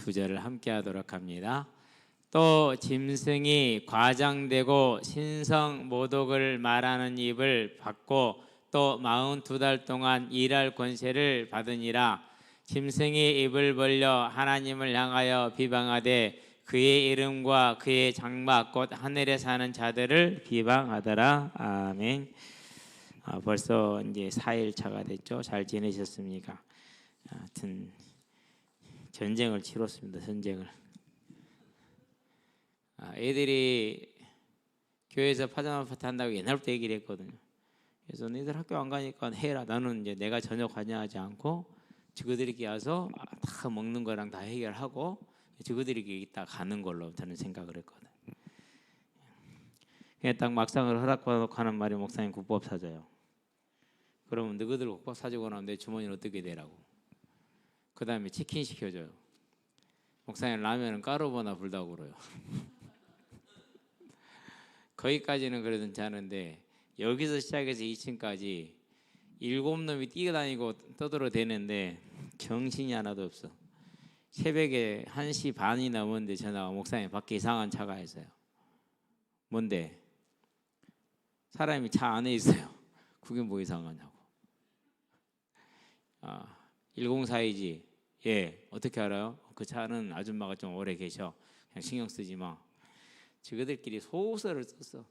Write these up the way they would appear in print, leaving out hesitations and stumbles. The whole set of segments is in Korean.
두 절을 함께 하도록 합니다. 또 짐승이 과장되고 신성 모독을 말하는 입을 받고 또 42달 동안 일할 권세를 받으니라. 짐승이 입을 벌려 하나님을 향하여 비방하되 그의 이름과 그의 장막 곧 하늘에 사는 자들을 비방하더라. 아멘. 벌써 이제 4일 차가 됐죠. 잘 지내셨습니까? 하여튼 전쟁을 치렀습니다. 전쟁을. 애들이 교회에서 파자마 파티 한다고 옛날부터 얘기를 했거든요. 그래서 너희들 학교 안 가니까 해라. 나는 이제 내가 전혀 관여하지 않고 저들끼리 와서 다 먹는 거랑 다 해결하고 저들끼리 이따 가는 걸로 저는 생각을 했거든. 그냥 딱 막상을 허락받고 하는 말이 목사님 국밥 사줘요. 그러면 너희들 국밥 사주고 나면 내 주머니는 어떻게 되라고. 그 다음에 치킨 시켜줘요. 목사님 라면은 까르보나 불다고 그래요. 거기까지는 그래도 괜찮은데 여기서 시작해서 2층까지 7놈이 뛰어다니고 떠들어대는데 정신이 하나도 없어. 새벽에 1시 반이 넘었는데 전화가 목사님 밖에 이상한 차가 있어요. 뭔데? 사람이 차 안에 있어요. 그게 뭐 이상하냐고. 104이지. 예, 어떻게 알아요? 그 차는 아줌마가 좀 오래 계셔. 그냥 신경 쓰지 마. 저들끼리 소설을 썼어.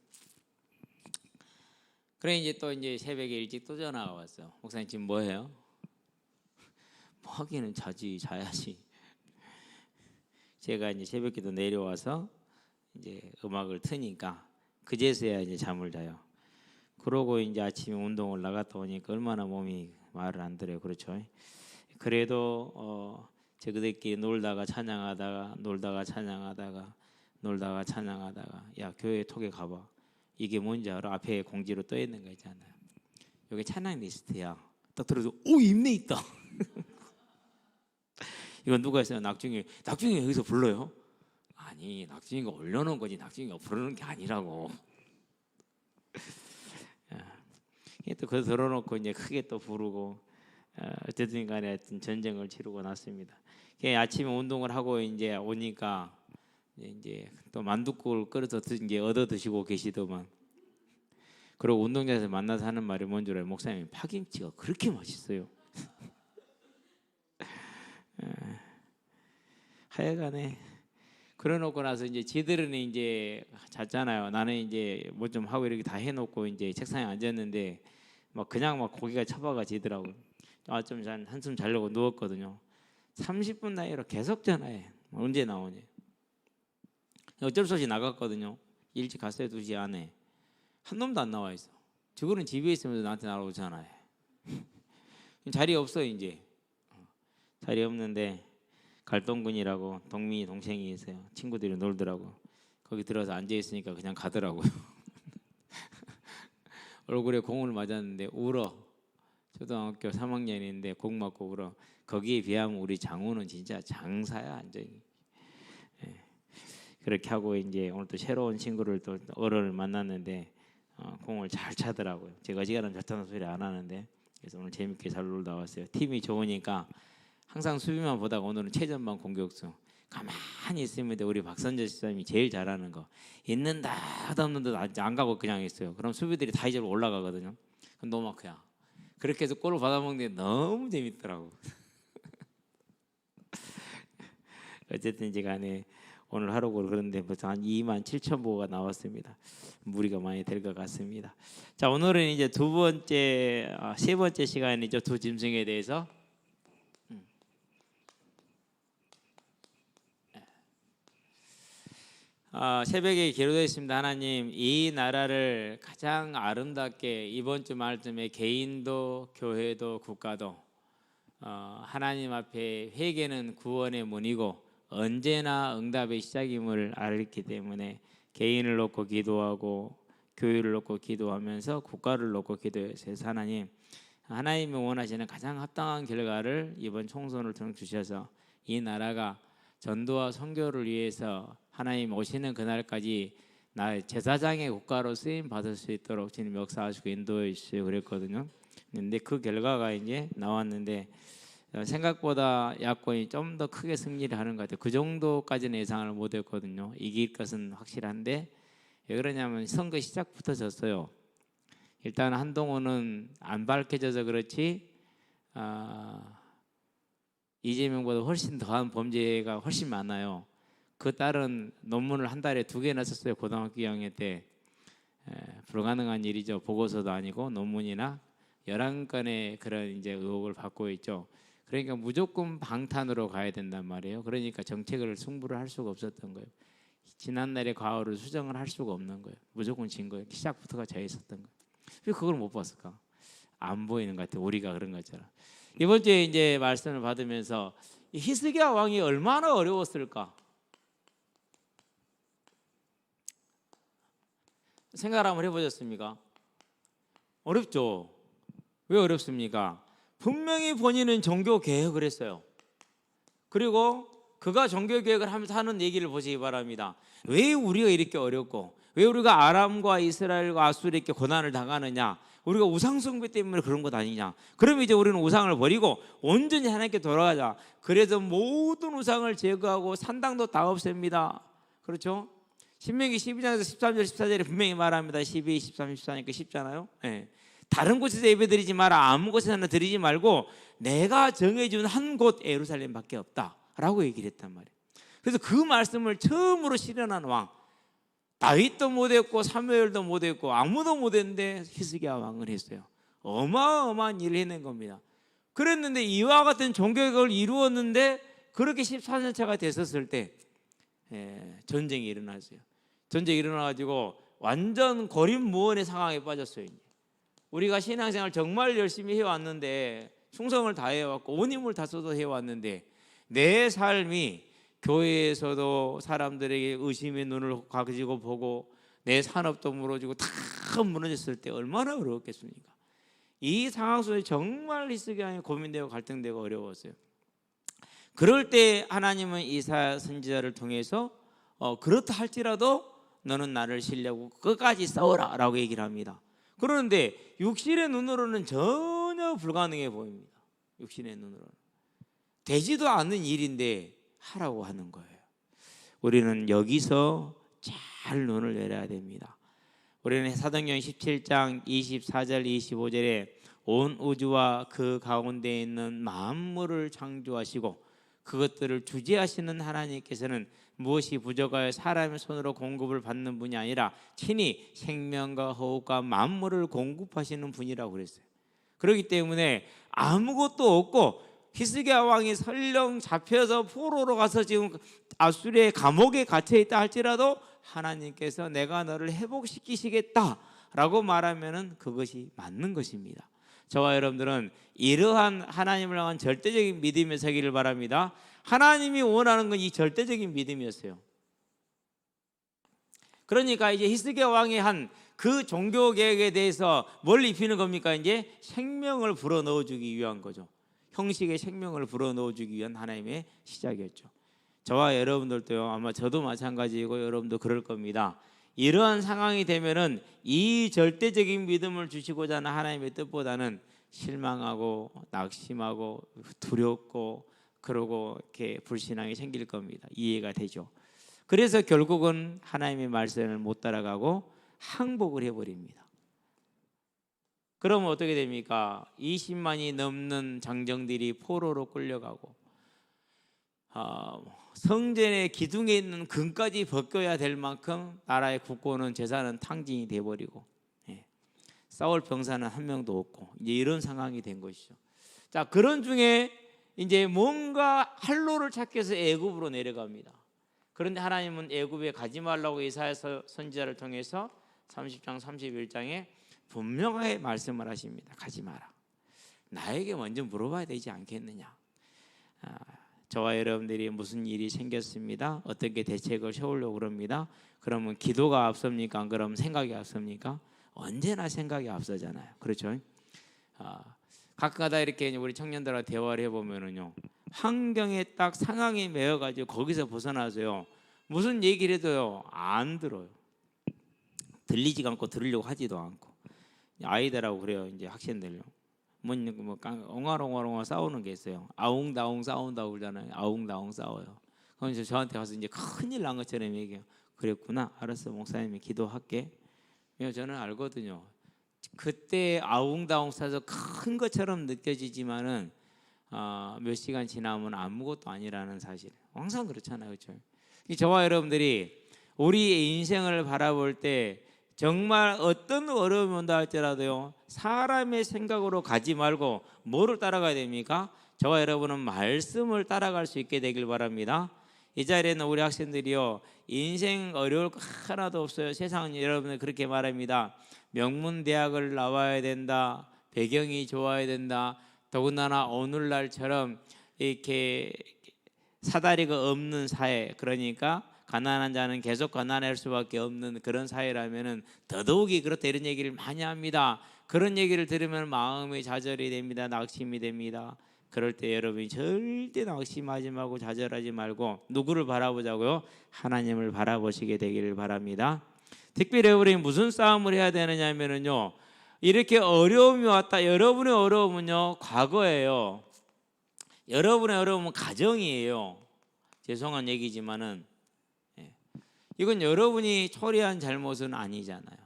그래 이제 또 이제 새벽에 일찍 또 전화가 왔어. 목사님 지금 뭐 해요? 뭐 하기는 자야지. 제가 이제 새벽기도 내려와서 이제 음악을 트니까 그제서야 이제 잠을 자요. 그러고 이제 아침에 운동을 나갔다 오니까 얼마나 몸이 말을 안 들어요. 그렇죠? 그래도 저들끼리 놀다가 찬양하다가 야 교회 톡에 가봐. 이게 뭔지 알아? 앞에 공지로 떠 있는 거 있잖아요. 여기 찬양 리스트야. 딱 들어서 오 임내 있다. 이건 누가 했어요? 낙중이 여기서 불러요? 아니 낙중이가 올려놓은 거지 낙중이가 부르는 게 아니라고. 또 그거 들어놓고 이제 크게 또 부르고 어쨌든 간에 하여튼 전쟁을 치르고 났습니다. 아침에 운동을 하고 이제 오니까 이제 또 만둣국을 끓여서 이제 얻어 드시고 계시더만. 그리고 운동장에서 만나서 하는 말이 뭔 줄 알아요? 목사님 파김치가 그렇게 맛있어요. 하여간에 그래놓고 나서 이제 지들은 이제 잤잖아요. 나는 이제 뭐 좀 하고 이렇게 다 해놓고 이제 책상에 앉았는데 막 그냥 막 고기가 처박아 지더라고. 좀 한숨 자려고 누웠거든요. 30분 나이로 계속 전화해. 언제 나오니? 어쩔 수 없이 나갔거든요. 일찍 갔어요. 2시 안에. 한 놈도 안 나와 있어. 저거는 집에 있으면서 나한테 나오고 전화해. 자리 없어 이제. 자리 없는데 갈동군이라고 동민이 동생이 있어요. 친구들이 놀더라고. 거기 들어서 앉아 있으니까 그냥 가더라고요. 얼굴에 공을 맞았는데 울어. 초등학교 3학년인데 공 맞고 울어. 거기에 비하면 우리 장우는 진짜 장사야 완전히. 그렇게 하고 이제 오늘 또 새로운 친구를 또 어른을 만났는데 공을 잘 차더라고요. 제가 어지간하면 잘타는 소리 안 하는데 그래서 오늘 재밌게 잘 놀다 왔어요. 팀이 좋으니까 항상 수비만 보다가 오늘은 최전방 공격수. 가만히 있으면 우리 박선재 시장이 제일 잘하는 거. 있는 듯 없는 듯 안 가고 그냥 있어요. 그럼 수비들이 다 이제 올라가거든요. 그럼 노마크야. 그렇게 해서 골을 받아먹는 게 너무 재밌더라고. 어쨌든 간에 오늘 하루고 그런데 벌써 한 27,000보가 나왔습니다. 무리가 많이 될 것 같습니다. 자, 오늘은 이제 세 번째 시간이죠. 두 짐승에 대해서. 새벽에 기도되어 있습니다. 하나님, 이 나라를 가장 아름답게 이번 주 말쯤에 개인도 교회도 국가도 하나님 앞에 회개는 구원의 문이고 언제나 응답의 시작임을 알기 때문에 개인을 놓고 기도하고 교회를 놓고 기도하면서 국가를 놓고 기도해서 하나님이 원하시는 가장 합당한 결과를 이번 총선을 통해 주셔서 이 나라가 전도와 선교를 위해서 하나님 오시는 그날까지 나의 제사장의 국가로 쓰임 받을 수 있도록 주님 역사하시고 인도해 주시고 그랬거든요. 근데 그 결과가 이제 나왔는데 생각보다 야권이 좀 더 크게 승리를 하는 것 같아요. 그 정도까지는 예상을 못했거든요. 이길 것은 확실한데 왜 그러냐면 선거 시작부터 졌어요. 일단 한동훈은 안 밝혀져서 그렇지 이재명보다 훨씬 더한 범죄가 훨씬 많아요. 그 딸은 논문을 한 달에 2개나 썼어요. 고등학교 2학년 때. 불가능한 일이죠. 보고서도 아니고 논문이나 11건의 그런 이제 의혹을 받고 있죠. 그러니까 무조건 방탄으로 가야 된단 말이에요. 그러니까 정책을 승부를 할 수가 없었던 거예요. 지난날의 과거를 수정을 할 수가 없는 거예요. 무조건 진 거예요. 시작부터가 져 있었던 거예요. 왜 그걸 못 봤을까? 안 보이는 것 같아요. 우리가 그런 것처럼. 이번 주에 이제 말씀을 받으면서 히스기야 왕이 얼마나 어려웠을까? 생각을 한번 해보셨습니까? 어렵죠. 왜 어렵습니까? 분명히 본인은 종교 개혁을 했어요. 그리고 그가 종교 개혁을 하면서 하는 얘기를 보시기 바랍니다. 왜 우리가 이렇게 어렵고 왜 우리가 아람과 이스라엘과 아수르에 이렇게 고난을 당하느냐? 우리가 우상 숭배 때문에 그런 것 아니냐? 그럼 이제 우리는 우상을 버리고 온전히 하나님께 돌아가자. 그래서 모든 우상을 제거하고 산당도 다 없앱니다. 그렇죠? 신명기 12장에서 13절 14절에 분명히 말합니다. 12, 13, 14니까 쉽잖아요. 네. 다른 곳에서 예배드리지 마라. 아무 곳에나 드리지 말고 내가 정해준 한 곳 예루살렘밖에 없다라고 얘기를 했단 말이에요. 그래서 그 말씀을 처음으로 실현한 왕, 다윗도 못했고 사무엘도 못했고 아무도 못했는데 히스기야 왕을 했어요. 어마어마한 일을 해낸 겁니다. 그랬는데 이와 같은 종교개혁을 이루었는데 그렇게 14년 차가 됐었을 때 전쟁이 일어났어요. 전쟁이 일어나가지고 완전 고립무원의 상황에 빠졌어요. 우리가 신앙생활 정말 열심히 해왔는데 충성을 다해왔고 온 힘을 다 쏟아 해왔는데 내 삶이 교회에서도 사람들에게 의심의 눈을 가지고 보고 내 산업도 무너지고 다 무너졌을 때 얼마나 어려웠겠습니까? 이 상황 속에 정말 히스기야가 고민되고 갈등되고 어려웠어요. 그럴 때 하나님은 이사야 선지자를 통해서 그렇다 할지라도 너는 나를 신뢰하고 끝까지 싸워라 라고 얘기를 합니다. 그런데 육신의 눈으로는 전혀 불가능해 보입니다. 육신의 눈으로는 되지도 않는 일인데 하라고 하는 거예요. 우리는 여기서 잘 눈을 내려야 됩니다. 우리는 사도행전 17장 24절 25절에 온 우주와 그 가운데 있는 만물을 창조하시고 그것들을 주재하시는 하나님께서는 무엇이 부족하여 사람의 손으로 공급을 받는 분이 아니라 친히 생명과 호흡과 만물을 공급하시는 분이라고 그랬어요. 그렇기 때문에 아무것도 없고 히스기야 왕이 설령 잡혀서 포로로 가서 지금 아수르의 감옥에 갇혀 있다 할지라도 하나님께서 내가 너를 회복시키시겠다라고 말하면은 그것이 맞는 것입니다. 저와 여러분들은 이러한 하나님을 향한 절대적인 믿음에 서기를 바랍니다. 하나님이 원하는 건 이 절대적인 믿음이었어요. 그러니까 이제 히스기야 왕이 한 그 종교 개혁에 대해서 뭘 입히는 겁니까? 이제 생명을 불어 넣어주기 위한 거죠. 형식의 생명을 불어 넣어주기 위한 하나님의 시작이었죠. 저와 여러분들도요, 아마 저도 마찬가지이고 여러분도 그럴 겁니다. 이러한 상황이 되면은 이 절대적인 믿음을 주시고자 하는 하나님의 뜻보다는 실망하고 낙심하고 두렵고 그러고 이렇게 불신앙이 생길 겁니다. 이해가 되죠. 그래서 결국은 하나님의 말씀을 못 따라가고 항복을 해버립니다. 그러면 어떻게 됩니까? 20만이 넘는 장정들이 포로로 끌려가고 성전의 기둥에 있는 금까지 벗겨야 될 만큼 나라의 국고는 재산은 탕진이 돼버리고 싸울 병사는 한 명도 없고 이제 이런 상황이 된 것이죠. 자, 그런 중에 이제 뭔가 활로를 찾기 위해서 애굽으로 내려갑니다. 그런데 하나님은 애굽에 가지 말라고 이사야 선지자를 통해서 30장 31장에 분명하게 말씀을 하십니다. 가지 마라. 나에게 먼저 물어봐야 되지 않겠느냐. 저와 여러분들이 무슨 일이 생겼습니다. 어떻게 대책을 세우려고 그럽니다. 그러면 기도가 앞섭니까? 안 그러면 생각이 앞섭니까? 언제나 생각이 앞서잖아요. 그렇죠? 가끔가다 이렇게 우리 청년들과 대화를 해보면은요, 환경에 딱 상황에 매여가지고 거기서 벗어나서요, 무슨 얘기를 해도요 안 들어요. 들리지가 않고 들으려고 하지도 않고. 아이들하고 그래요. 이제 학생들요. 옹알옹알 싸우는 게 있어요. 아웅다웅 싸운다고 그러잖아요. 아웅다웅 싸워요. 그럼 저한테 가서 이제 큰일 난 것처럼 얘기해요. 그랬구나. 알았어, 목사님이 기도할게. 저는 알거든요. 그때 아웅다웅 싸서 큰 것처럼 느껴지지만은 몇 시간 지나면 아무것도 아니라는 사실. 항상 그렇잖아요, 그렇죠? 저와 여러분들이 우리의 인생을 바라볼 때 정말 어떤 어려움이 온다 할지라도요, 사람의 생각으로 가지 말고 뭐를 따라가야 됩니까? 저와 여러분은 말씀을 따라갈 수 있게 되길 바랍니다. 이 자리에는 우리 학생들이요, 인생 어려울 거 하나도 없어요. 세상은 여러분들 그렇게 말합니다. 명문대학을 나와야 된다, 배경이 좋아야 된다, 더군다나 오늘날처럼 이렇게 사다리가 없는 사회, 그러니까 가난한 자는 계속 가난할 수밖에 없는 그런 사회라면은 더더욱이 그렇다, 이런 얘기를 많이 합니다. 그런 얘기를 들으면 마음이 좌절이 됩니다. 낙심이 됩니다. 그럴 때 여러분이 절대 낙심하지 말고 좌절하지 말고 누구를 바라보자고요? 하나님을 바라보시게 되기를 바랍니다. 특별히 우리 무슨 싸움을 해야 되느냐면요, 이렇게 어려움이 왔다. 여러분의 어려움은요, 과거예요. 여러분의 어려움은 가정이에요. 죄송한 얘기지만은 이건 여러분이 처리한 잘못은 아니잖아요.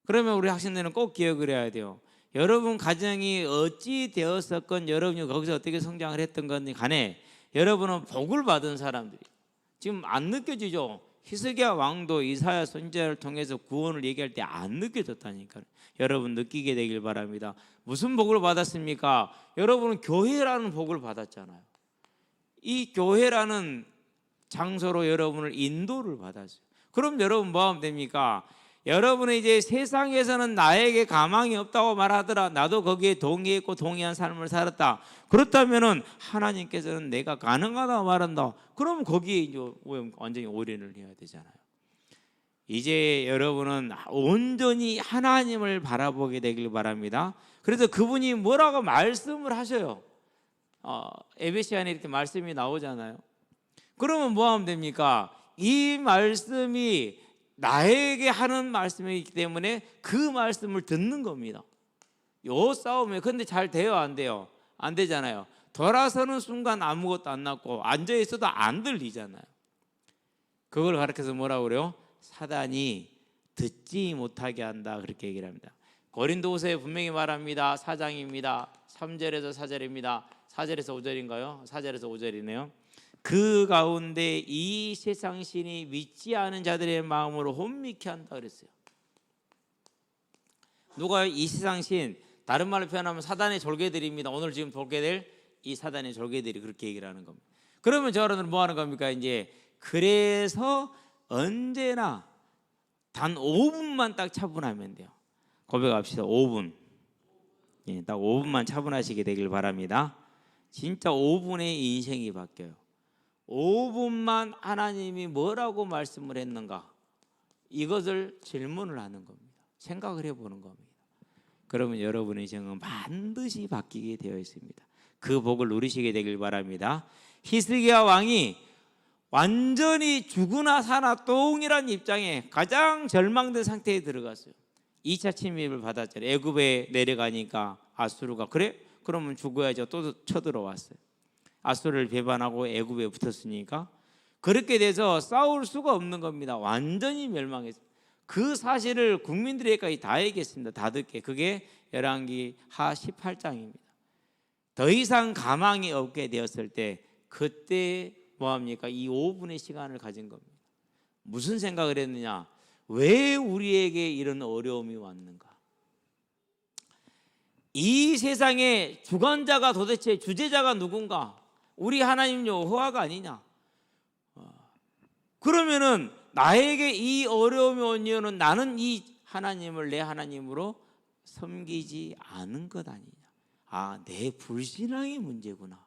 그러면 우리 학생들은 꼭 기억을 해야 돼요. 여러분 가정이 어찌 되었었건, 여러분이 거기서 어떻게 성장을 했던 건 간에 여러분은 복을 받은 사람들이 지금 안 느껴지죠? 히스기야 왕도 이사야 선지자를 통해서 구원을 얘기할 때 안 느껴졌다니까요. 여러분 느끼게 되길 바랍니다. 무슨 복을 받았습니까? 여러분은 교회라는 복을 받았잖아요. 이 교회라는 장소로 여러분을 인도를 받았어요. 그럼 여러분 뭐 하면 됩니까? 여러분은 이제 세상에서는 나에게 가망이 없다고 말하더라, 나도 거기에 동의했고 동의한 삶을 살았다. 그렇다면은 하나님께서는 내가 가능하다고 말한다. 그럼 거기에 이제 완전히 올인을 해야 되잖아요. 이제 여러분은 온전히 하나님을 바라보게 되길 바랍니다. 그래서 그분이 뭐라고 말씀을 하셔요. 에베시안에 이렇게 말씀이 나오잖아요. 그러면 뭐 하면 됩니까? 이 말씀이 나에게 하는 말씀이기 때문에 그 말씀을 듣는 겁니다. 요 싸움에 근데 잘 돼요, 안 돼요? 안 되잖아요. 돌아서는 순간 아무것도 안 났고 앉아 있어도 안 들리잖아요. 그걸 가르쳐서 뭐라고 그래요? 사단이 듣지 못하게 한다, 그렇게 얘기를 합니다. 고린도후서에 분명히 말합니다. 4장입니다. 3절에서 4절입니다. 4절에서 5절인가요? 4절에서 5절이네요. 그 가운데 이 세상 신이 믿지 않은 자들의 마음으로 혼미케 한다 그랬어요. 누가 이 세상 신, 다른 말로 표현하면 사단의 졸개들입니다. 오늘 지금 돌게 될 이 사단의 졸개들이 그렇게 얘기를 하는 겁니다. 그러면 저 여러분들은 뭐 하는 겁니까? 이제 그래서 언제나 단 5분만 딱 차분하면 돼요. 고백합시다. 5분. 예, 딱 5분만 차분하시게 되길 바랍니다. 진짜 5분의 인생이 바뀌어요. 5분만 하나님이 뭐라고 말씀을 했는가, 이것을 질문을 하는 겁니다. 생각을 해보는 겁니다. 그러면 여러분의 인생은 반드시 바뀌게 되어 있습니다. 그 복을 누리시게 되길 바랍니다. 히스기야 왕이 완전히 죽으나 사나 똥이란 입장에 가장 절망된 상태에 들어갔어요. 2차 침입을 받았잖아요. 애굽에 내려가니까 아수르가 그래? 그러면 죽어야죠. 또 쳐들어왔어요. 아수르를 배반하고 애굽에 붙었으니까 그렇게 돼서 싸울 수가 없는 겁니다. 완전히 멸망했어요. 그 사실을 국민들에게까지 다 얘기했습니다. 다 듣게. 그게 열왕기 하 18장입니다. 더 이상 가망이 없게 되었을 때 그때 뭐합니까? 이 5분의 시간을 가진 겁니다. 무슨 생각을 했느냐? 왜 우리에게 이런 어려움이 왔는가? 이 세상의 주관자가 도대체 주제자가 누군가? 우리 하나님 여호와가 아니냐? 그러면은 나에게 이 어려움이 온 이유는 나는 이 하나님을 내 하나님으로 섬기지 않은 것 아니냐? 내 불신앙의 문제구나.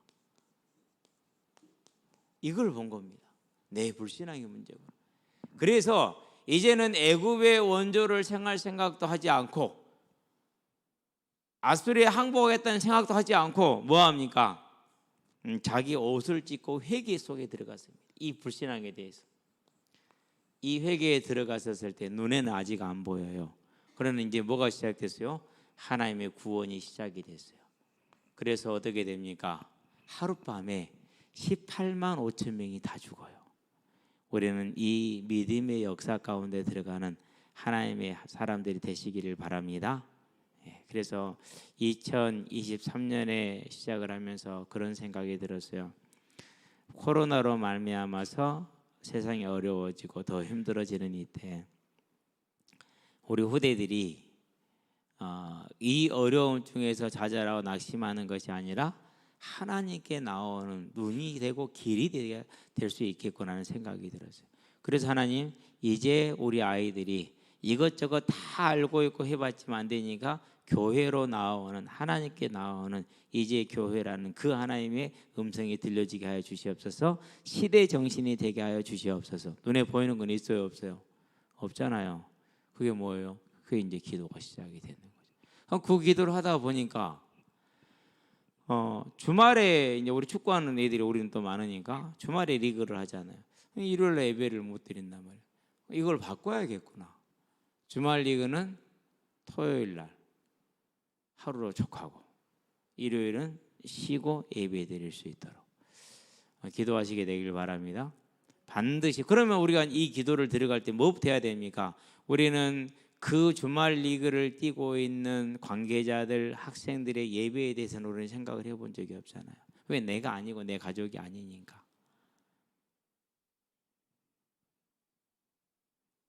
이걸 본 겁니다. 내 불신앙의 문제구나. 그래서 이제는 애굽의 원조를 생할 생각도 하지 않고 아수르에 항복하겠다는 생각도 하지 않고 뭐 합니까? 자기 옷을 찢고 회개 속에 들어갔습니다. 이 불신앙에 대해서. 이 회개에 들어갔었을 때 눈에는 아직 안 보여요. 그러나 이제 뭐가 시작됐어요? 하나님의 구원이 시작이 됐어요. 그래서 어떻게 됩니까? 하룻밤에 18만 5천 명이 다 죽어요. 우리는 이 믿음의 역사 가운데 들어가는 하나님의 사람들이 되시기를 바랍니다. 그래서 2023년에 시작을 하면서 그런 생각이 들었어요. 코로나로 말미암아서 세상이 어려워지고 더 힘들어지는 이때 우리 후대들이 이 어려움 중에서 좌절하고 낙심하는 것이 아니라 하나님께 나오는 눈이 되고 길이 될 수 있겠구나 하는 생각이 들었어요. 그래서 하나님, 이제 우리 아이들이 이것저것 다 알고 있고 해봤지만 안 되니까 교회로 나오는, 하나님께 나오는 이제 교회라는 그 하나님의 음성이 들려지게 하여 주시옵소서. 시대 정신이 되게 하여 주시옵소서. 눈에 보이는 건 있어요, 없어요? 없잖아요. 그게 뭐예요? 그게 이제 기도가 시작이 되는 거죠. 그 기도를 하다 보니까 주말에 이제 우리 축구하는 애들이 우리는 또 많으니까 주말에 리그를 하잖아요. 일요일에 예배를 못 드린단 말이에요. 이걸 바꿔야겠구나. 주말 리그는 토요일 날 하루로 족하고 일요일은 쉬고 예배 드릴 수 있도록 기도하시게 되길 바랍니다. 반드시. 그러면 우리가 이 기도를 들어갈 때 뭐부터 해야 됩니까? 우리는 그 주말 리그를 뛰고 있는 관계자들, 학생들의 예배에 대해서는 우리는 생각을 해본 적이 없잖아요. 왜? 내가 아니고 내 가족이 아니니까.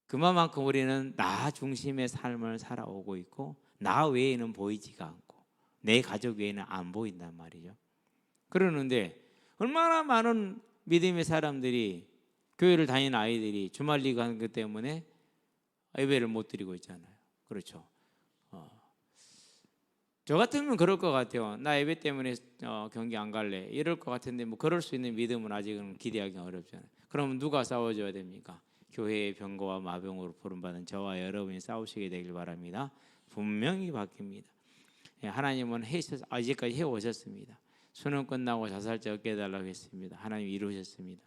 그만큼 우리는 나 중심의 삶을 살아오고 있고 나 외에는 보이지가 않고 내 가족 외에는 안 보인단 말이죠. 그러는데 얼마나 많은 믿음의 사람들이, 교회를 다니는 아이들이 주말 리그 하는 것 때문에 예배를 못 드리고 있잖아요. 그렇죠. 저 같으면 그럴 것 같아요. 나 예배 때문에 경기 안 갈래 이럴 것 같은데 뭐 그럴 수 있는 믿음은 아직은 기대하기 어렵잖아요. 그러면 누가 싸워줘야 됩니까? 교회의 병거와 마병으로 부름받은 저와 여러분이 싸우시게 되길 바랍니다. 분명히 바뀝니다. 하나님은 아직까지 해오셨습니다. 수능 끝나고 자살자 얻게 해달라고 했습니다. 하나님 이루셨습니다.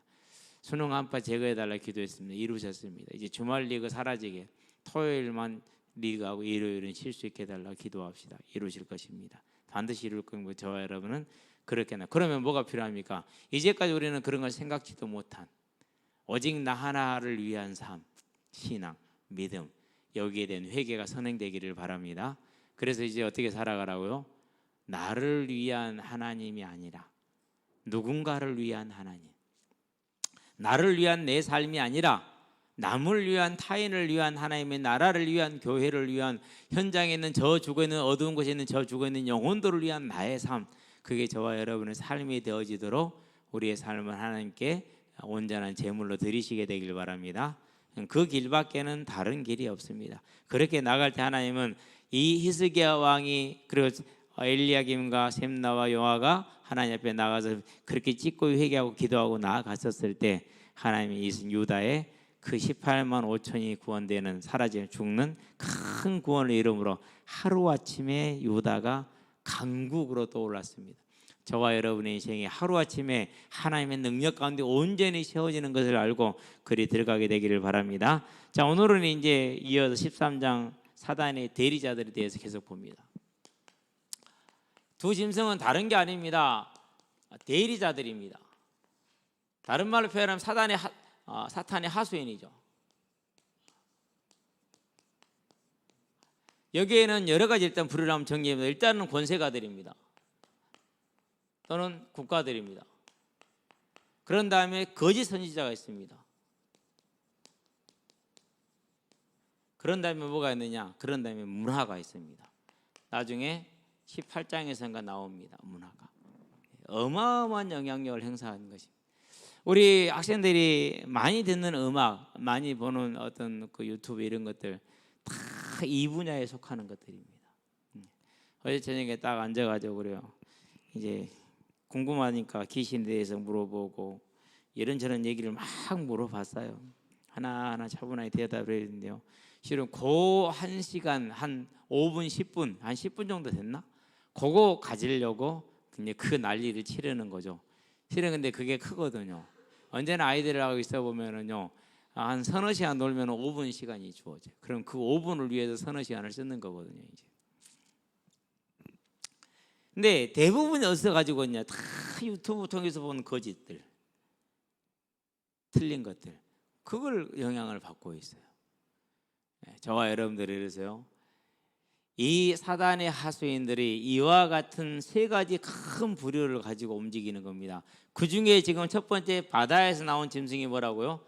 수능 한파 제거해달라고 기도했습니다. 이루셨습니다. 이제 주말 리그 사라지게 토요일만 리그하고 일요일은 쉴 수 있게 해달라고 기도합시다. 이루실 것입니다. 반드시 이룰 겁니다. 저와 여러분은 그렇게 그러면 뭐가 필요합니까? 이제까지 우리는 그런 걸 생각지도 못한 오직 나 하나를 위한 삶, 신앙, 믿음, 여기에 대한 회개가 선행되기를 바랍니다. 그래서 이제 어떻게 살아가라고요? 나를 위한 하나님이 아니라 누군가를 위한 하나님, 나를 위한 내 삶이 아니라 남을 위한, 타인을 위한, 하나님의 나라를 위한, 교회를 위한, 현장에 있는 저 죽어있는, 어두운 곳에 있는 저 죽어있는 영혼들을 위한 나의 삶, 그게 저와 여러분의 삶이 되어지도록 우리의 삶을 하나님께 온전한 제물로 드리시게 되길 바랍니다. 그 길밖에는 다른 길이 없습니다. 그렇게 나갈 때 하나님은 이 히스기야 왕이, 그리고 엘리야김과 셈나와 요아가 하나님 앞에 나가서 그렇게 찍고 회개하고 기도하고 나아갔었을 때 하나님이 유다의 그 18만 5천이 구원되는, 사라지는, 죽는 큰 구원을 이름으로 하루아침에 유다가 강국으로 떠올랐습니다. 저와 여러분의 인생이 하루아침에 하나님의 능력 가운데 온전히 세워지는 것을 알고 그리 들어가게 되기를 바랍니다. 자, 오늘은 이제 이어서 13장 사단의 대리자들에 대해서 계속 봅니다. 두 짐승은 다른 게 아닙니다. 대리자들입니다. 다른 말로 표현하면 사탄의 하수인이죠. 여기에는 여러 가지 일단 부르라면 정리해보면 일단은 권세가들입니다. 또는 국가들입니다. 그런 다음에 거짓 선지자가 있습니다. 그런 다음에 뭐가 있느냐? 그런 다음에 문화가 있습니다. 나중에 18장에선가 나옵니다. 문화가 어마어마한 영향력을 행사하는 것입니다. 우리 학생들이 많이 듣는 음악, 많이 보는 어떤 그 유튜브 이런 것들 다 이 분야에 속하는 것들입니다. 어제 저녁에 딱 앉아가지고 그래요. 이제 궁금하니까 귀신에 대해서 물어보고 이런저런 얘기를 막 물어봤어요. 하나하나 차분하게 대답을 했는데요. 실은 그 1시간 한 5분 10분 한 10분 정도 됐나? 그거 가지려고 그냥 그 난리를 치르는 거죠. 실은 근데 그게 크거든요. 언제나 아이들하고 있어 보면은요, 한 서너 시간 놀면 5분 시간이 주어져요. 그럼 그 5분을 위해서 서너 시간을 쓰는 거거든요. 이제 근데 대부분이 어디서 가지고 있냐? 다 유튜브 통해서 본 거짓들, 틀린 것들, 그걸 영향을 받고 있어요. 저와 여러분들이 그래서요, 이 사단의 하수인들이 이와 같은 세 가지 큰 부류를 가지고 움직이는 겁니다. 그 중에 지금 첫 번째 바다에서 나온 짐승이 뭐라고요?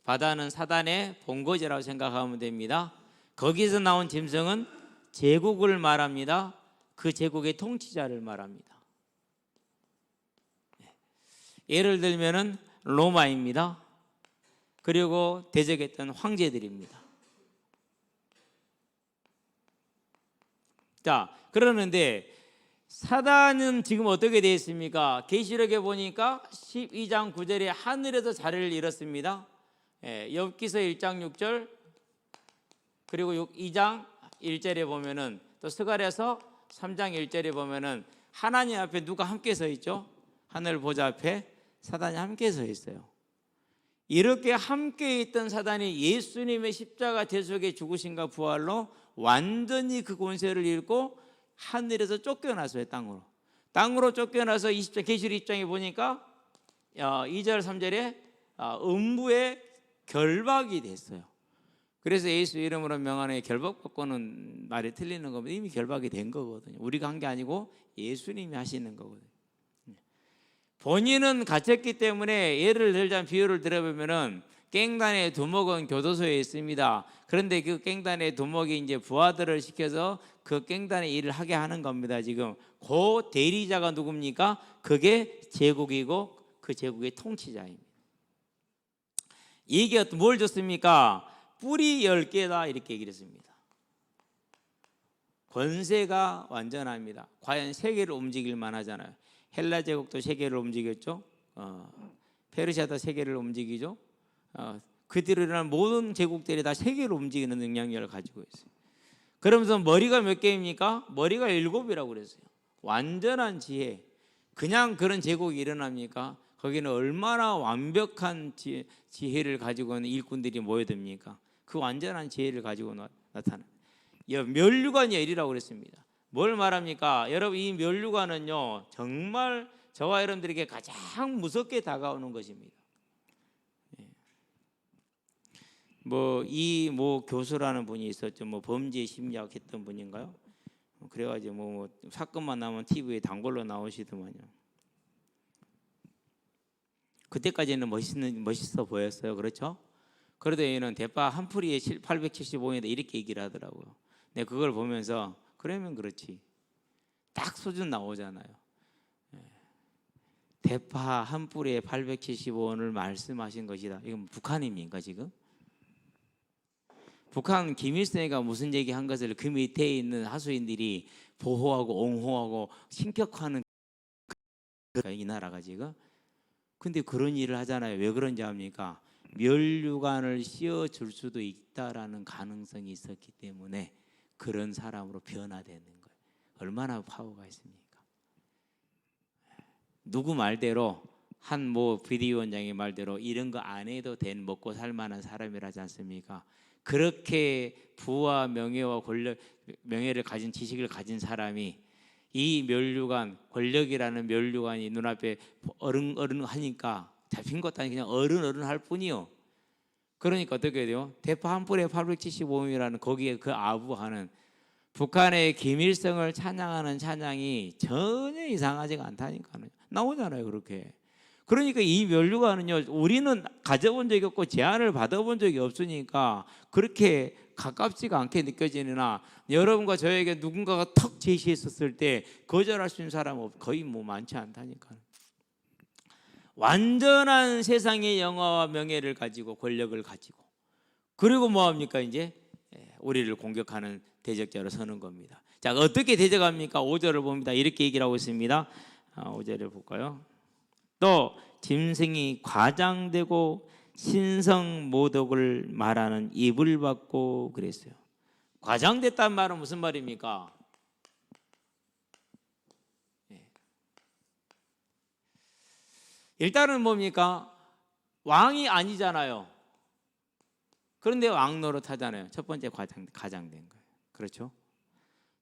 바다는 사단의 본거지라고 생각하면 됩니다. 거기서 나온 짐승은 제국을 말합니다. 그 제국의 통치자를 말합니다. 예를 들면은 로마입니다. 그리고 대적했던 황제들입니다. 자, 그러는데 사단은 지금 어떻게 되어 있습니까? 계시록에 보니까 12장 9절에 하늘에서 자리를 잃었습니다. 욥기서 1장 6절, 그리고 2장 1절에 보면은, 또 스가랴서 3장 1절에 보면은 하나님 앞에 누가 함께 서 있죠? 하늘 보좌 앞에 사단이 함께 서 있어요. 이렇게 함께 있던 사단이 예수님의 십자가 대속의 죽으심과 부활로 완전히 그 권세를 잃고 하늘에서 쫓겨났어요. 땅으로 쫓겨나서 20장 계시록 20장에 보니까 2절 3절에 음부에 결박이 됐어요. 그래서 예수 이름으로 명하는 결박받고는 말이 틀리는 겁니다. 이미 결박이 된 거거든요. 우리가 한 게 아니고 예수님이 하시는 거거든요. 본인은 갇혔기 때문에, 예를 들자면 비유를 들어보면은 깽단의 두목은 교도소에 있습니다. 그런데 그 깽단의 두목이 이제 부하들을 시켜서 그 깽단의 일을 하게 하는 겁니다. 지금 그 대리자가 누굽니까? 그게 제국이고 그 제국의 통치자입니다. 이게 뭘 줬습니까? 뿔이 10개다 이렇게 얘기를 했습니다. 권세가 완전합니다. 과연 세계를 움직일 만하잖아요. 헬라 제국도 세계를 움직였죠. 페르시아도 세계를 움직이죠. 그들이 일어난 모든 제국들이 다 세계를 움직이는 능력을 가지고 있어요. 그러면서 머리가 몇 개입니까? 머리가 7이라고 그랬어요. 완전한 지혜. 그냥 그런 제국이 일어납니까? 거기는 얼마나 완벽한 지혜를 가지고 있는 일꾼들이 모여듭니까? 그 완전한 지혜를 가지고 나타납니다. 면류관 열이라고 그랬습니다. 뭘 말합니까? 여러분, 이 면류관은요 정말 저와 여러분들에게 가장 무섭게 다가오는 것입니다. 뭐 교수라는 분이 있었죠. 뭐 범죄 심리학 했던 분인가요? 그래가지고 뭐 사건만 나오면 TV에 단골로 나오시더만요. 그때까지는 멋있어 보였어요. 그렇죠? 그러다 얘는 대파 한 풀이에 875원이다 이렇게 얘기를 하더라고요. 근데 그걸 보면서 그러면 그렇지, 딱 수준 나오잖아요. 대파 한 뿌리에 875원을 말씀하신 것이다. 이건 북한입니까 지금? 북한 김일성이가 무슨 얘기한 것을 그 밑에 있는 하수인들이 보호하고 옹호하고 신격화하는 이 나라가 지금. 근데 그런 일을 하잖아요. 왜 그런지 압니까? 면류관을 씌워줄 수도 있다라는 가능성이 있었기 때문에 그런 사람으로 변화되는 거예요. 얼마나 파워가 있습니까? 누구 말대로 한 비대위원장의 말대로 이런 거 안 해도 된 먹고 살 만한 사람이라지 않습니까? 그렇게 부와 명예와 권력, 명예를 가진 지식을 가진 사람이 이 면류관, 권력이라는 면류관이 눈앞에 어른어른 하니까 잡힌 것도 아니고 그냥 어른어른 할 뿐이요. 그러니까 어떻게 돼요? 대파 한 뿔에 875원이라는 거기에 그 아부하는 북한의 김일성을 찬양하는 찬양이 전혀 이상하지가 않다니까요. 나오잖아요 그렇게. 그러니까 이 면류관은요 우리는 가져본 적이 없고 제안을 받아본 적이 없으니까 그렇게 가깝지가 않게 느껴지느나, 여러분과 저에게 누군가가 턱 제시했었을 때 거절할 수 있는 사람은 거의 많지 않다니까요. 완전한 세상의 영화와 명예를 가지고 권력을 가지고, 그리고 뭐합니까? 이제 우리를 공격하는 대적자로 서는 겁니다. 자, 어떻게 대적합니까? 5절을 봅니다. 이렇게 얘기를 하고 있습니다. 5절을 볼까요? 또 짐승이 과장되고 신성모독을 말하는 입을 받고 그랬어요. 과장됐다는 말은 무슨 말입니까? 일단은 뭡니까? 왕이 아니잖아요. 그런데 왕 노릇 하잖아요. 첫 번째 과장된 거예요. 그렇죠?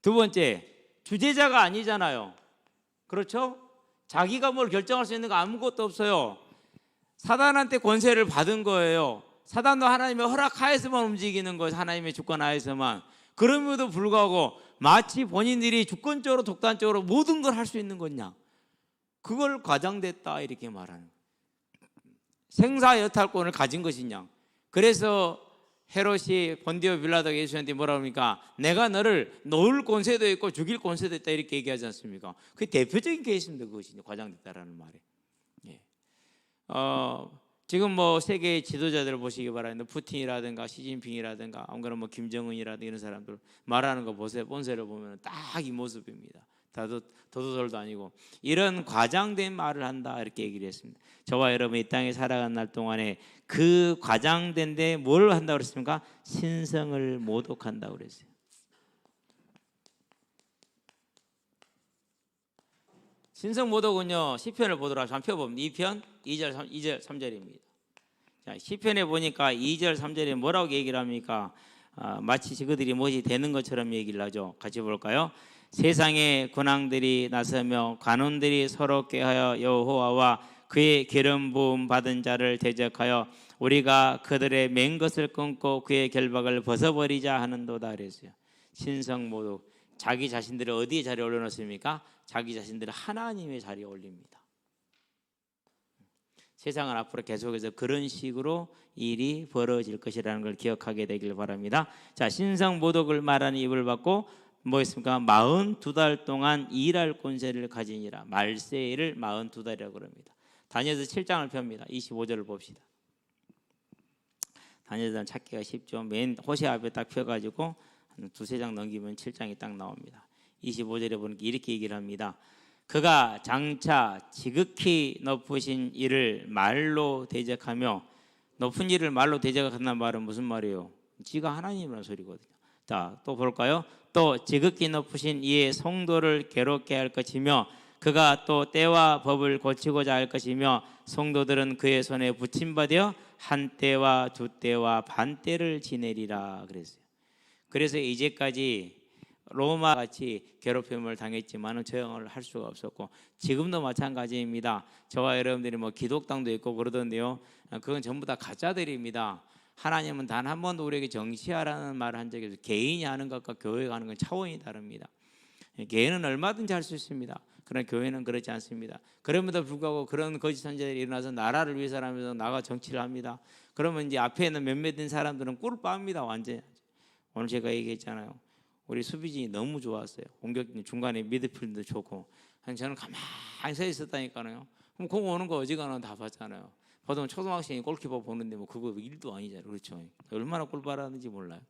두 번째, 주재자가 아니잖아요. 그렇죠? 자기가 뭘 결정할 수 있는 거 아무것도 없어요. 사단한테 권세를 받은 거예요. 사단도 하나님의 허락하에서만 움직이는 거예요. 하나님의 주권 하에서만. 그럼에도 불구하고 마치 본인들이 주권적으로 독단적으로 모든 걸 할 수 있는 거냐, 그걸 과장됐다 이렇게 말하는 거예요. 생사여탈권을 가진 것이냐. 그래서 헤롯이 본디오 빌라도가 예수한테 뭐라 합니까? 내가 너를 놓을 권세도 있고 죽일 권세도 있다 이렇게 얘기하지 않습니까? 그게 대표적인 케이스입니다. 그것이 과장됐다라는 말이. 예. 지금 뭐 세계 지도자들 보시기 바랍니다. 푸틴이라든가 시진핑이라든가 아무거나 뭐 김정은이라든가 이런 사람들 말하는 거 보세요. 본세를 보면 딱 이 모습입니다. 도도솔도 아니고 이런 과장된 말을 한다 이렇게 얘기를 했습니다. 저와 여러분 이 땅에 살아가는 날 동안에 그 과장된 데 뭘 한다고 그랬습니까? 신성을 모독한다고 그랬어요. 신성 모독은요, 시편을 보더라. 한번 펴보면 2편 2절 3절입니다. 자, 시편에 보니까 2절 3절에 뭐라고 얘기를 합니까? 마치 그들이 못이 되는 것처럼 얘기를 하죠. 같이 볼까요? 세상의 군왕들이 나서며 관원들이 서로 꾀하여 여호와와 그의 기름 부음 받은 자를 대적하여 우리가 그들의 맨 것을 끊고 그의 결박을 벗어버리자 하는도다 그랬어요. 신성 모독. 자기 자신들을 어디에 자리에 올려놓습니까? 자기 자신들을 하나님의 자리에 올립니다. 세상은 앞으로 계속해서 그런 식으로 일이 벌어질 것이라는 걸 기억하게 되길 바랍니다. 자, 신성 모독을 말하는 입을 받고 뭐였습니까? 42달 동안 일할 권세를 가지니라. 말세일을 42달이라고 합니다. 다니엘서 7장을 펴니다. 25절을 봅시다. 다니엘서 찾기가 쉽죠. 맨 호세 앞에 딱 펴가지고 한 두세 장 넘기면 7장이 딱 나옵니다. 25절에 보니까 이렇게 얘기를 합니다. 그가 장차 지극히 높으신 이를 말로 대적하며, 높은 이를 말로 대적한다는 말은 무슨 말이에요? 지가 하나님이라는 소리거든요. 자, 또 볼까요? 또 지극히 높으신 이의 성도를 괴롭게 할 것이며 그가 또 때와 법을 고치고자 할 것이며 성도들은 그의 손에 붙임받아 한 때와 두 때와 반 때를 지내리라 그랬어요. 그래서 이제까지 로마 같이 괴롭힘을 당했지만은 저항을 할 수가 없었고 지금도 마찬가지입니다. 저와 여러분들이 뭐 기독당도 있고 그러던데요, 그건 전부 다 가짜들입니다. 하나님은 단 한 번도 우리에게 정시하라는 말을 한 적이 없어요. 개인이 하는 것과 교회가 하는 건 차원이 다릅니다. 개인은 얼마든지 할 수 있습니다. 그러나 교회는 그렇지 않습니다. 그럼에도 불구하고 그런 거짓 선지자들이 일어나서 나라를 위해서라면서 나가 정치를 합니다. 그러면 이제 앞에 있는 몇몇인 사람들은 꿀 빱니다. 완전히. 오늘 제가 얘기했잖아요. 우리 수비진이 너무 좋았어요. 공격 중간에 미드필드도 좋고. 저는 가만히 서 있었다니까요. 그럼 공 오는 거 어지간하면 다 봤잖아요. 보통 초등학생이 골키퍼 보는데 뭐 그거 일도 아니잖아요. 그렇죠? 얼마나 꿀 빨았는지 몰라요.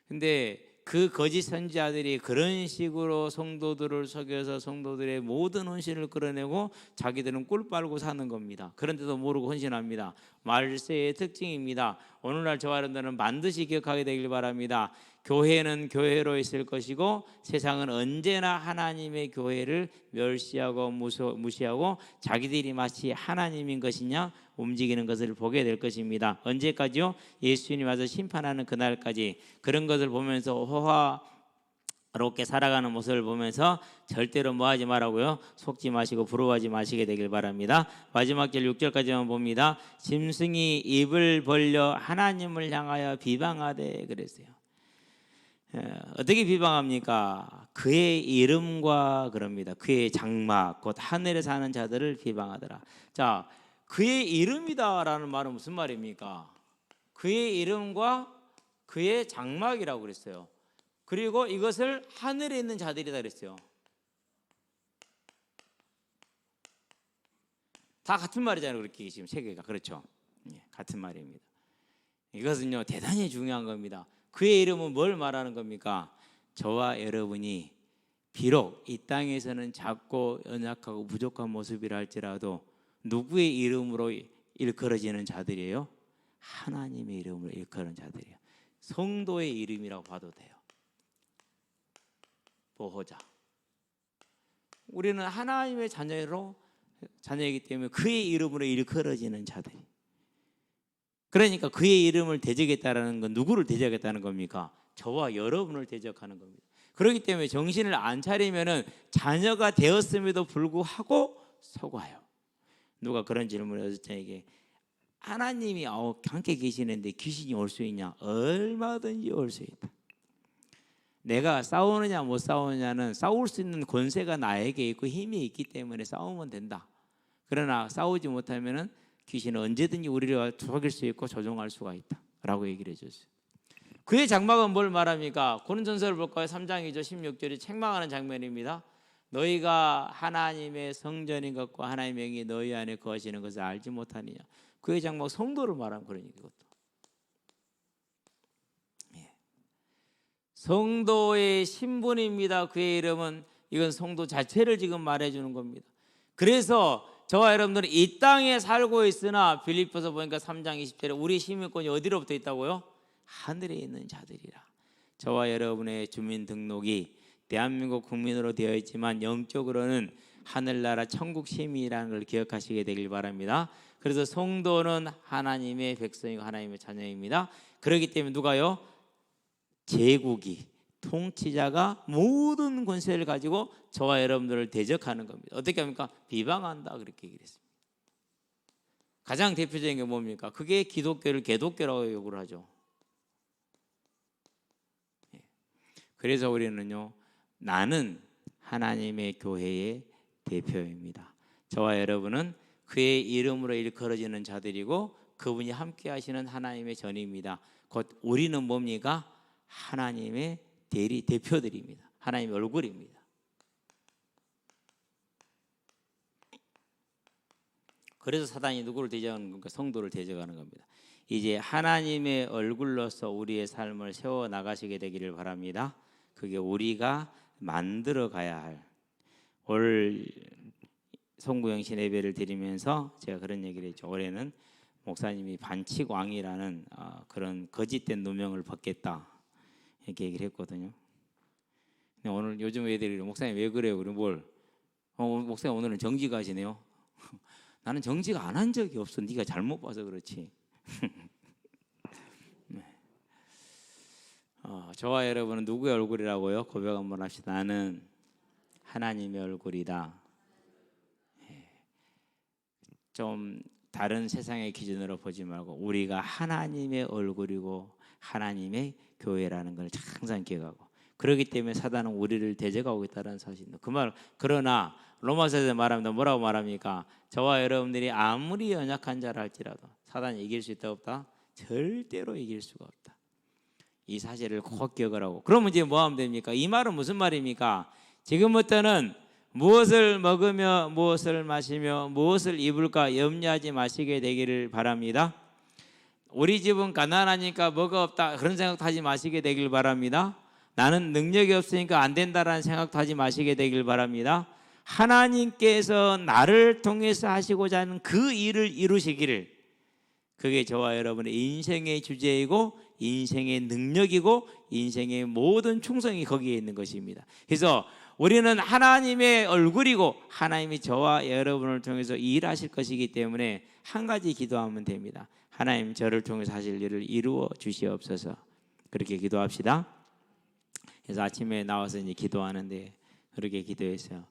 근데 그 거짓 선지자들이 그런 식으로 성도들을 속여서 성도들의 모든 헌신을 끌어내고 자기들은 꿀 빨고 사는 겁니다. 그런데도 모르고 헌신합니다. 말세의 특징입니다. 오늘날 저와 여러분들은 반드시 기억하게 되길 바랍니다. 교회는 교회로 있을 것이고 세상은 언제나 하나님의 교회를 멸시하고 무시하고 자기들이 마치 하나님인 것이냐 움직이는 것을 보게 될 것입니다. 언제까지요? 예수님이 와서 심판하는 그날까지. 그런 것을 보면서 호화롭게 살아가는 모습을 보면서 절대로 뭐하지 말라고요? 속지 마시고 부러워하지 마시게 되길 바랍니다. 마지막 절 6절까지만 봅니다. 짐승이 입을 벌려 하나님을 향하여 비방하되 그랬어요. 어떻게 비방합니까? 그의 이름과 그럽니다. 그의 장막 곧 하늘에 사는 자들을 비방하더라. 자, 그의 이름이다라는 말은 무슨 말입니까? 그의 이름과 그의 장막이라고 그랬어요. 그리고 이것을 하늘에 있는 자들이다 그랬어요. 다 같은 말이잖아요. 그렇게 지금 세 개가. 그렇죠? 같은 말입니다. 이것은요 대단히 중요한 겁니다. 그의 이름은 뭘 말하는 겁니까? 저와 여러분이 비록 이 땅에서는 작고 연약하고 부족한 모습이라 할지라도 누구의 이름으로 일컬어지는 자들이에요? 하나님의 이름으로 일컬어지는 자들이에요. 성도의 이름이라고 봐도 돼요. 보호자. 우리는 하나님의 자녀이기 때문에 그의 이름으로 일컬어지는 자들. 그러니까 그의 이름을 대적했다는 건 누구를 대적했다는 겁니까? 저와 여러분을 대적하는 겁니다. 그렇기 때문에 정신을 안 차리면은 자녀가 되었음에도 불구하고 속아요. 누가 그런 질문을 해서 저에게 하나님이 함께 계시는데 귀신이 올 수 있냐? 얼마든지 올 수 있다. 내가 싸우느냐 못 싸우느냐는 싸울 수 있는 권세가 나에게 있고 힘이 있기 때문에 싸우면 된다. 그러나 싸우지 못하면은 귀신은 언제든지 우리를 속일 수 있고 조종할 수가 있다 라고 얘기를 해줬어요. 그의 장막은 뭘 말합니까? 고린도전서를 볼까요? 3장이죠. 16절이 책망하는 장면입니다. 너희가 하나님의 성전인 것과 하나님의 영이 너희 안에 거하시는 것을 알지 못하느냐. 그의 장막 성도를 말하는 그런 얘기거든요. 성도의 신분입니다. 그의 이름은 이건 성도 자체를 지금 말해주는 겁니다. 그래서 저와 여러분들은 이 땅에 살고 있으나 빌립보서 보니까 3장 20절에 우리 시민권이 어디로부터 있다고요? 하늘에 있는 자들이라. 저와 여러분의 주민등록이 대한민국 국민으로 되어 있지만 영적으로는 하늘나라 천국 시민이라는 걸 기억하시게 되길 바랍니다. 그래서 성도는 하나님의 백성이고 하나님의 자녀입니다. 그렇기 때문에 누가요? 제국이 통치자가 모든 권세를 가지고 저와 여러분들을 대적하는 겁니다. 어떻게 합니까? 비방한다 그렇게 얘기를 했습니다. 가장 대표적인 게 뭡니까? 그게 기독교를 개독교라고 욕을 하죠. 그래서 우리는요, 나는 하나님의 교회의 대표입니다. 저와 여러분은 그의 이름으로 일컬어지는 자들이고 그분이 함께 하시는 하나님의 전입니다. 곧 우리는 뭡니까? 하나님의 대표들입니다. 하나님의 얼굴입니다. 그래서 사단이 누구를 대적하는 겁니까? 성도를 대적하는 겁니다. 이제 하나님의 얼굴로서 우리의 삶을 세워 나가시게 되기를 바랍니다. 그게 우리가 만들어 가야 할, 올 송구영신 예배를 드리면서 제가 그런 얘기를 했죠. 올해는 목사님이 반칙왕이라는 그런 거짓된 누명을 벗겠다 이렇게 얘기를 했거든요. 근데 오늘 요즘 애들이 목사님 왜 그래요? 그럼 뭘? 목사님 오늘은 정직하시네요. 나는 정직 안 한 적이 없어. 네가 잘못 봐서 그렇지. 네. 저와 여러분은 누구의 얼굴이라고요? 고백 한번 합시다. 나는 하나님의 얼굴이다. 좀 다른 세상의 기준으로 보지 말고 우리가 하나님의 얼굴이고 하나님의 교회라는 걸 항상 기억하고, 그렇기 때문에 사단은 우리를 대적하고 있다는 사실입니다. 그 말, 그러나 로마서에서 말합니다. 뭐라고 말합니까? 저와 여러분들이 아무리 연약한 자라 할지라도 사단이 이길 수 있다 없다? 절대로 이길 수가 없다. 이 사실을 꼭 기억을 하고, 그러면 이제 뭐 하면 됩니까? 이 말은 무슨 말입니까? 지금부터는 무엇을 먹으며 무엇을 마시며 무엇을 입을까 염려하지 마시게 되기를 바랍니다. 우리 집은 가난하니까 뭐가 없다 그런 생각도 하지 마시게 되길 바랍니다. 나는 능력이 없으니까 안 된다라는 생각도 하지 마시게 되길 바랍니다. 하나님께서 나를 통해서 하시고자 하는 그 일을 이루시기를, 그게 저와 여러분의 인생의 주제이고 인생의 능력이고 인생의 모든 충성이 거기에 있는 것입니다. 그래서 우리는 하나님의 얼굴이고 하나님이 저와 여러분을 통해서 일하실 것이기 때문에 한 가지 기도하면 됩니다. 하나님, 저를 통해서 하실 일을 이루어 주시옵소서. 그렇게 기도합시다. 그래서 아침에 나와서 이제 기도하는데 그렇게 기도했어요.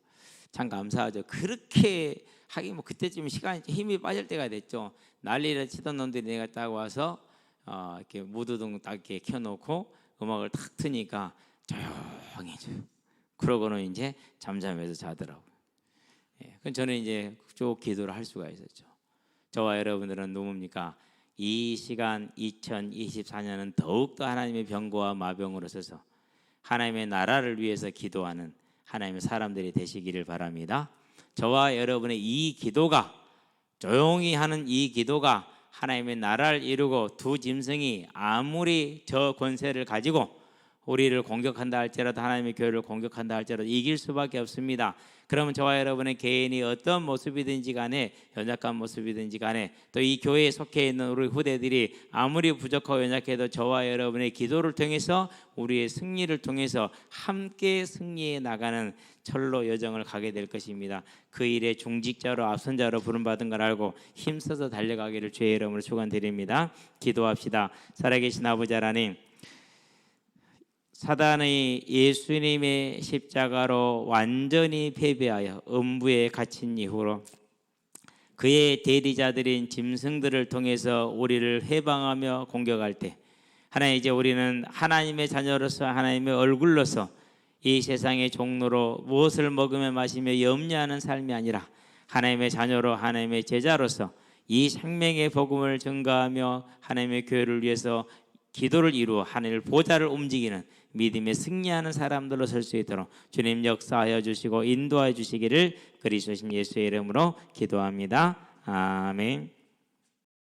참 감사하죠. 그렇게 하긴 뭐 그때쯤 시간이 힘이 빠질 때가 됐죠. 난리를 치던 놈들이 내가 딱 와서 이렇게 무드등 딱 이렇게 켜놓고 음악을 탁 트니까 조용해져요. 그러고는 이제 잠잠해서 자더라고요. 그럼 저는 이제 쭉 기도를 할 수가 있었죠. 저와 여러분들은 누굽니까? 이 시간 2024년은 더욱더 하나님의 병거와 마병으로 서서 하나님의 나라를 위해서 기도하는 하나님의 사람들이 되시기를 바랍니다. 저와 여러분의 이 기도가, 조용히 하는 이 기도가 하나님의 나라를 이루고 두 짐승이 아무리 저 권세를 가지고 우리를 공격한다 할지라도, 하나님의 교회를 공격한다 할지라도 이길 수밖에 없습니다. 그러면 저와 여러분의 개인이 어떤 모습이든지 간에, 연약한 모습이든지 간에, 또 이 교회에 속해 있는 우리 후대들이 아무리 부족하고 연약해도 저와 여러분의 기도를 통해서 우리의 승리를 통해서 함께 승리해 나가는 철로 여정을 가게 될 것입니다. 그 일에 중직자로 앞선자로 부름받은 걸 알고 힘써서 달려가기를 주의 이름으로 축원드립니다. 기도합시다. 살아계신 아버지 하나님, 사단의 예수님의 십자가로 완전히 패배하여 음부에 갇힌 이후로 그의 대리자들인 짐승들을 통해서 우리를 해방하며 공격할 때 하나님, 이제 우리는 하나님의 자녀로서 하나님의 얼굴로서 이 세상의 종로로 무엇을 먹으며 마시며 염려하는 삶이 아니라 하나님의 자녀로 하나님의 제자로서 이 생명의 복음을 증거하며 하나님의 교회를 위해서 기도를 이루어 하늘 보좌를 움직이는 믿음에 승리하는 사람들로 설 수 있도록 주님 역사하여 주시고 인도하여 주시기를 그리스도신 예수의 이름으로 기도합니다. 아멘.